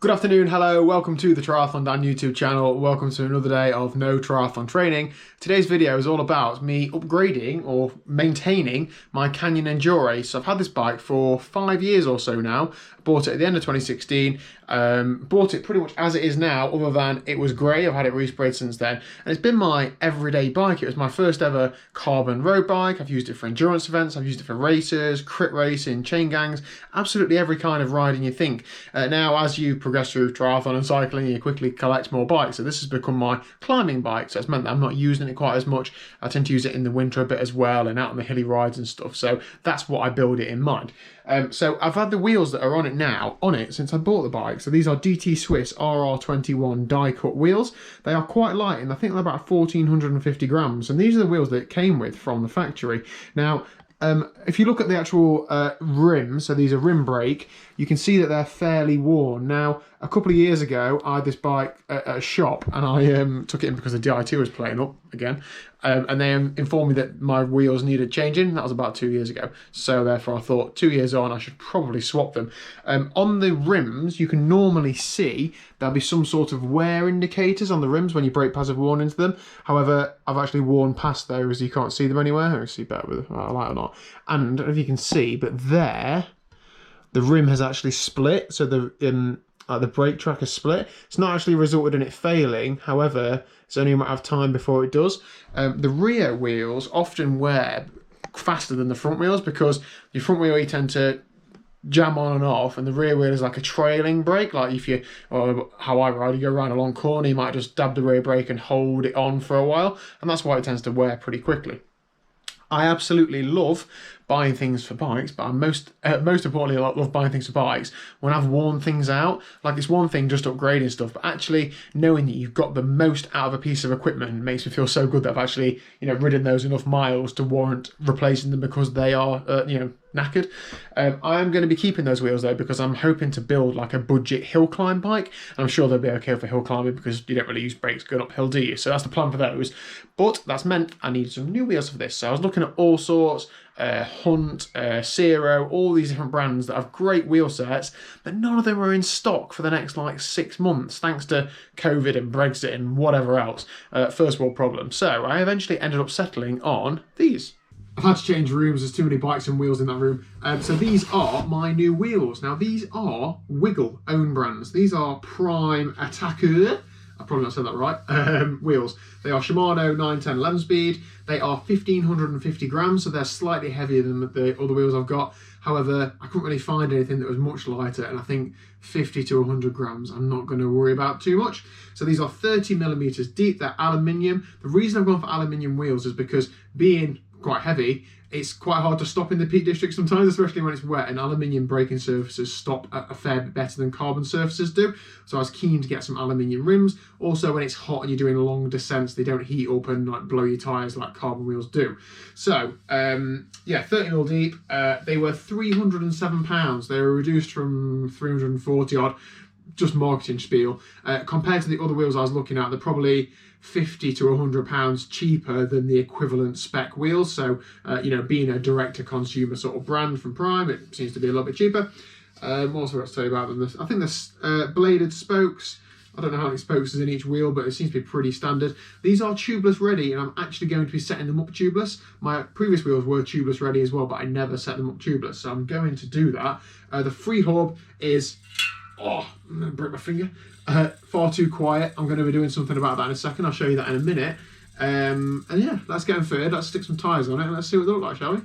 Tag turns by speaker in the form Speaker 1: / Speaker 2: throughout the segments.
Speaker 1: Good afternoon, hello, welcome to the TriathlonDan YouTube channel. Welcome to another day of no triathlon training. Today's video is all about me upgrading or maintaining my Canyon Enduro. So I've had this bike for 5 years or so now. Bought it at the end of 2016. Bought it pretty much as it is now, other than it was grey. I've had it resprayed since then. And it's been my everyday bike. It was my first ever carbon road bike. I've used it for endurance events. I've used it for races, crit racing, chain gangs, absolutely every kind of riding you think. Now, as you progress through triathlon and cycling, you quickly collect more bikes. So this has become my climbing bike. So it's meant that I'm not using it quite as much. I tend to use it in the winter a bit as well and out on the hilly rides and stuff. So that's what I build it in mind. So I've had the wheels that are on it now since I bought the bike. So these are DT Swiss RR21 die cut wheels. They are quite light, and I think they're about 1450 grams. And these are the wheels that it came with from the factory. Now, if you look at the actual rims, so these are rim brake, you can see that they're fairly worn. Now, a couple of years ago, I had this bike at a shop, and I took it in because the DI2 was playing up again, and they informed me that my wheels needed changing. That was about 2 years ago, so therefore I thought 2 years on I should probably swap them. On the rims, you can normally see there'll be some sort of wear indicators on the rims when your brake pads have worn into them. However, I've actually worn past those. You can't see them anywhere. I can see better with a light or not. And I don't know if you can see, but there, the rim has actually split. So the brake track has split. It's not actually resulted in it failing. However, it's only a matter of time before it does. The rear wheels often wear faster than the front wheels because your front wheel you tend to jam on and off, and the rear wheel is like a trailing brake. Like if you, or how I ride, you go around a long corner, you might just dab the rear brake and hold it on for a while, and that's why it tends to wear pretty quickly. I absolutely love buying things for bikes, but I most importantly I love buying things for bikes when I've worn things out. Like, it's one thing just upgrading stuff, but actually knowing that you've got the most out of a piece of equipment makes me feel so good that I've actually, ridden those enough miles to warrant replacing them because they are, knackered. I am going to be keeping those wheels though, because I'm hoping to build like a budget hill climb bike. And I'm sure they'll be okay for hill climbing because you don't really use brakes going uphill, do you? So that's the plan for those. But that's meant I need some new wheels for this. So I was looking at all sorts, Hunt, Zero, all these different brands that have great wheel sets, but none of them are in stock for the next like 6 months, thanks to COVID and Brexit and whatever else. First world problem. So I eventually ended up settling on these. I've had to change rooms, there's too many bikes and wheels in that room. So these are my new wheels. Now these are Wiggle own brands. These are Prime Attacker, I've probably not said that right, wheels. They are Shimano 910 11 speed. They are 1550 grams, so they're slightly heavier than the other wheels I've got. However, I couldn't really find anything that was much lighter, and I think 50 to 100 grams I'm not going to worry about too much. So these are 30 millimeters deep, they're aluminium. The reason I've gone for aluminium wheels is because being quite heavy, it's quite hard to stop in the Peak District sometimes, especially when it's wet, and aluminium braking surfaces stop a fair bit better than carbon surfaces do. So I was keen to get some aluminium rims. Also, when it's hot and you're doing long descents, they don't heat up and like blow your tyres like carbon wheels do. So yeah, 30 mil deep. They were £307. They were reduced from 340 odd. Just marketing spiel. Compared to the other wheels I was looking at, they're probably 50 to 100 pounds cheaper than the equivalent spec wheels. So, being a direct-to-consumer sort of brand from Prime, it seems to be a little bit cheaper. What else have I got to tell you about them? I think there's bladed spokes. I don't know how many spokes is in each wheel, but it seems to be pretty standard. These are tubeless ready, and I'm actually going to be setting them up tubeless. My previous wheels were tubeless ready as well, but I never set them up tubeless, so I'm going to do that. The Freehub is... Oh, I'm going to break my finger. Far too quiet. I'm going to be doing something about that in a second. I'll show you that in a minute. And yeah, let's get them fitted. Let's stick some tyres on it and let's see what they look like, shall we?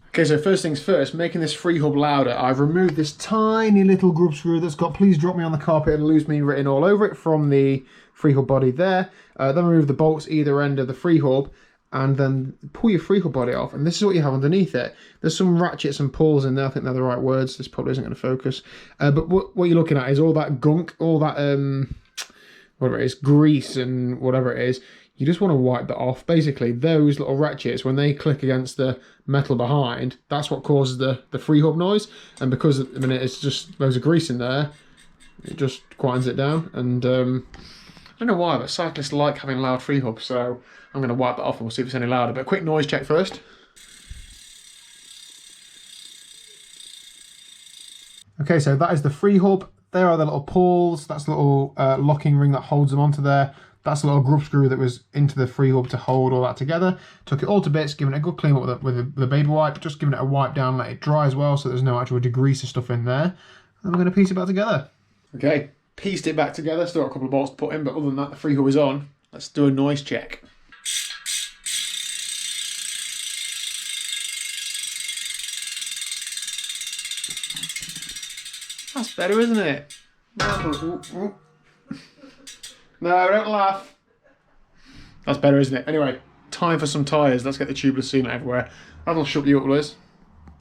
Speaker 1: Okay, so first things first, making this Freehub louder. I've removed this tiny little grub screw that's got "Please drop me on the carpet and lose me" written all over it from the Freehub body there. Then remove the bolts either end of the Freehub, and then pull your Freehub body off, and this is what you have underneath it. There's some ratchets and pulls in there. I think they're the right words. This probably isn't going to focus. But what you're looking at is all that gunk, all that, whatever it is, grease and whatever it is. You just want to wipe that off. Basically, those little ratchets, when they click against the metal behind, that's what causes the Freehub noise. And because at the minute it's just loads of grease in there, it just quietens it down. And I don't know why, but cyclists like having loud Freehub, so I'm going to wipe that off and we'll see if it's any louder. But a quick noise check first. Okay, so that is the Freehub There are the little pawls. That's a little locking ring that holds them onto there. That's a little grub screw that was into the Freehub to hold all that together. Took it all to bits, giving it a good clean up with the baby wipe, just giving it a wipe down, let it dry as well, so there's no actual degreaser stuff in there. And we're going to piece it back together. Okay, pieced it back together, still got a couple of bolts to put in, but other than that, the Freehub is on. Let's do a noise check. That's better, isn't it? No, don't laugh. That's better, isn't it? Anyway, time for some tyres. Let's get the tubeless sealant everywhere. That'll shut you up, Liz.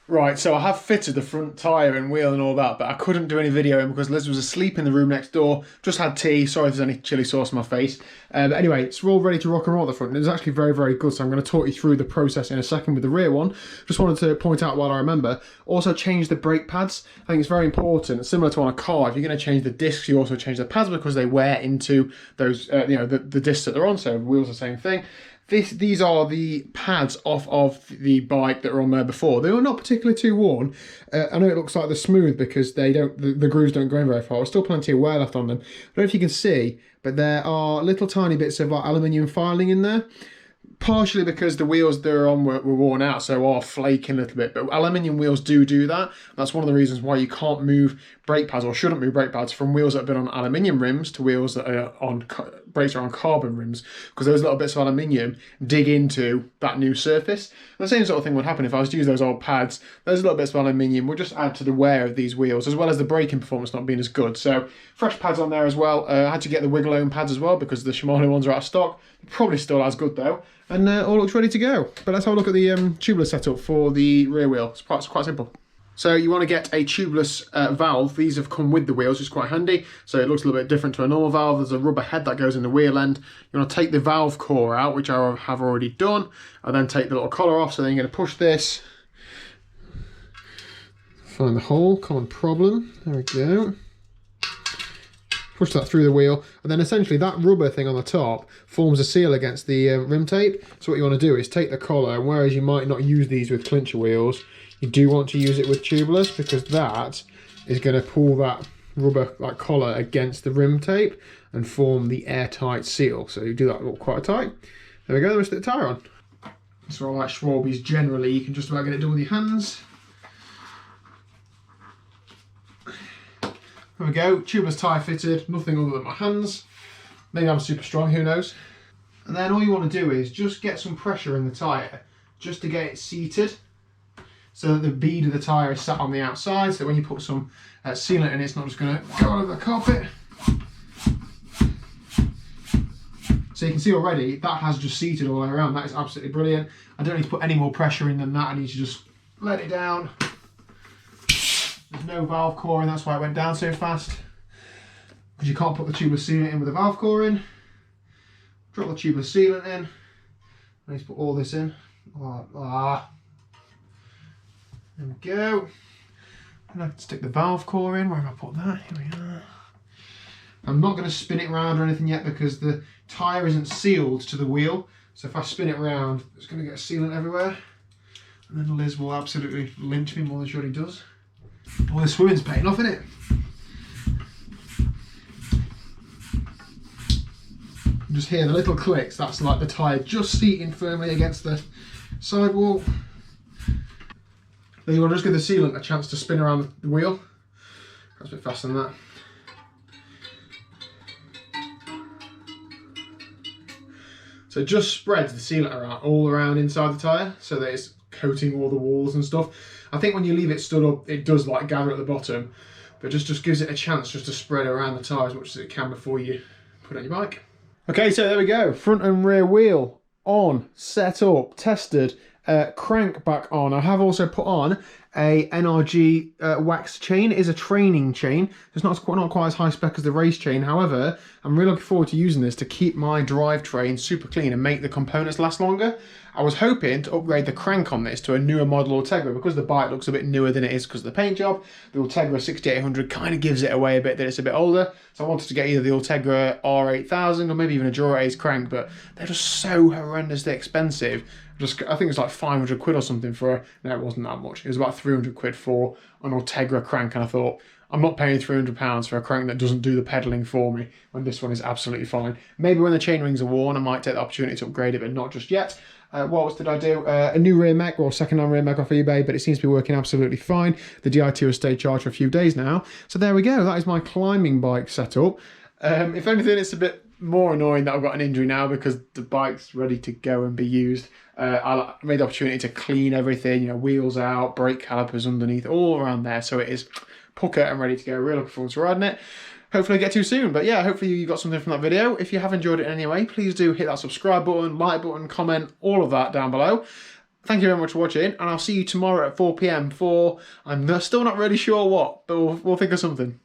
Speaker 1: Right, so I have fitted the front tyre and wheel and all that, but I couldn't do any videoing because Liz was asleep in the room next door. Just had tea. Sorry if there's any chilli sauce on my face. But anyway, it's all ready to rock and roll at the front. It's actually very, very good, so I'm going to talk you through the process in a second with the rear one. Just wanted to point out while I remember, also change the brake pads. I think it's very important. Similar to on a car, if you're going to change the discs, you also change the pads because they wear into those, the discs that they're on, so wheels are the same thing. These are the pads off of the bike that were on there before. They were not particularly too worn. I know it looks like they're smooth because they don't, the grooves don't go in very far. There's still plenty of wear left on them. I don't know if you can see, but there are little tiny bits of like aluminium filing in there. Partially because the wheels they're on were worn out, so are flaking a little bit. But aluminium wheels do that. That's one of the reasons why you can't move brake pads, or shouldn't move brake pads, from wheels that have been on aluminium rims to wheels that are on brakes are on carbon rims, because those little bits of aluminium dig into that new surface. And the same sort of thing would happen if I was to use those old pads. Those little bits of aluminium will just add to the wear of these wheels, as well as the braking performance not being as good. So fresh pads on there as well. I had to get the Wiggle pads as well because the Shimano ones are out of stock. Probably still as good though. And all looks ready to go. But let's have a look at the tubeless setup for the rear wheel. It's quite simple. So you want to get a tubeless valve. These have come with the wheels, which is quite handy. So it looks a little bit different to a normal valve. There's a rubber head that goes in the wheel end. You want to take the valve core out, which I have already done, and then take the little collar off. So then you're going to push this. Find the hole, common problem. There we go. Push that through the wheel, and then essentially that rubber thing on the top forms a seal against the rim tape. So what you want to do is take the collar, and whereas you might not use these with clincher wheels, you do want to use it with tubeless, because that is going to pull that rubber collar against the rim tape and form the airtight seal. So you do that quite tight. There we go, then we stick the tyre on. So I like Schwalbe's generally, you can just about get it done with your hands. There we go, tubeless tyre fitted, nothing other than my hands. Maybe I'm super strong, who knows. And then all you want to do is just get some pressure in the tyre, just to get it seated, so that the bead of the tyre is sat on the outside, so that when you put some sealant in, it's not just going to go over the carpet. So you can see already, that has just seated all the way around. That is absolutely brilliant. I don't need to put any more pressure in than that. I need to just let it down. There's no valve core, and that's why it went down so fast, because you can't put the tubeless sealant in with the valve core in. Drop the tubeless sealant in. I need to put all this in. There we go. And I can stick the valve core in. Where have I put that? Here we are. I'm not going to spin it around or anything yet, because the tyre isn't sealed to the wheel. So if I spin it around, it's going to get sealant everywhere. And then Liz will absolutely lynch me more than she already does. All this swimming's paying off, isn't it? You just hear the little clicks. That's like the tyre just seating firmly against the sidewall. Then you want to just give the sealant a chance to spin around the wheel. That's a bit faster than that. So it just spreads the sealant around, all around inside the tyre, so that it's coating all the walls and stuff. I think when you leave it stood up, it does like gather at the bottom, but just gives it a chance just to spread around the tyre as much as it can before you put it on your bike. Okay, so there we go. Front and rear wheel on, set up, tested, crank back on. I have also put on a NRG wax chain. It is a training chain. It's not quite as high spec as the race chain. However, I'm really looking forward to using this to keep my drivetrain super clean and make the components last longer. I was hoping to upgrade the crank on this to a newer model Ultegra, because the bike looks a bit newer than it is because of the paint job. The Ultegra 6800 kind of gives it away a bit that it's a bit older. So I wanted to get either the Ultegra R8000 or maybe even a Dura Ace crank, but they're just so horrendously expensive. I think it's like 500 quid or something for no, it wasn't that much. It was about 300 quid for an Ultegra crank, and I thought, I'm not paying £300 for a crank that doesn't do the pedalling for me when this one is absolutely fine. Maybe when the chain rings are worn, I might take the opportunity to upgrade it, but not just yet. What else did I do? A new rear mech, or second-hand rear mech off eBay, but it seems to be working absolutely fine. The Di2 has stayed charged for a few days now. So there we go, that is my climbing bike setup. If anything, it's a bit more annoying that I've got an injury now because the bike's ready to go and be used. I made the opportunity to clean everything, you know, wheels out, brake calipers underneath, all around there. So it is pucker and ready to go. Really looking forward to riding it. Hopefully I get to you soon. But yeah, hopefully you got something from that video. If you have enjoyed it in any way, please do hit that subscribe button, like button, comment, all of that down below. Thank you very much for watching, and I'll see you tomorrow at 4 PM for, I'm still not really sure what, but we'll think of something.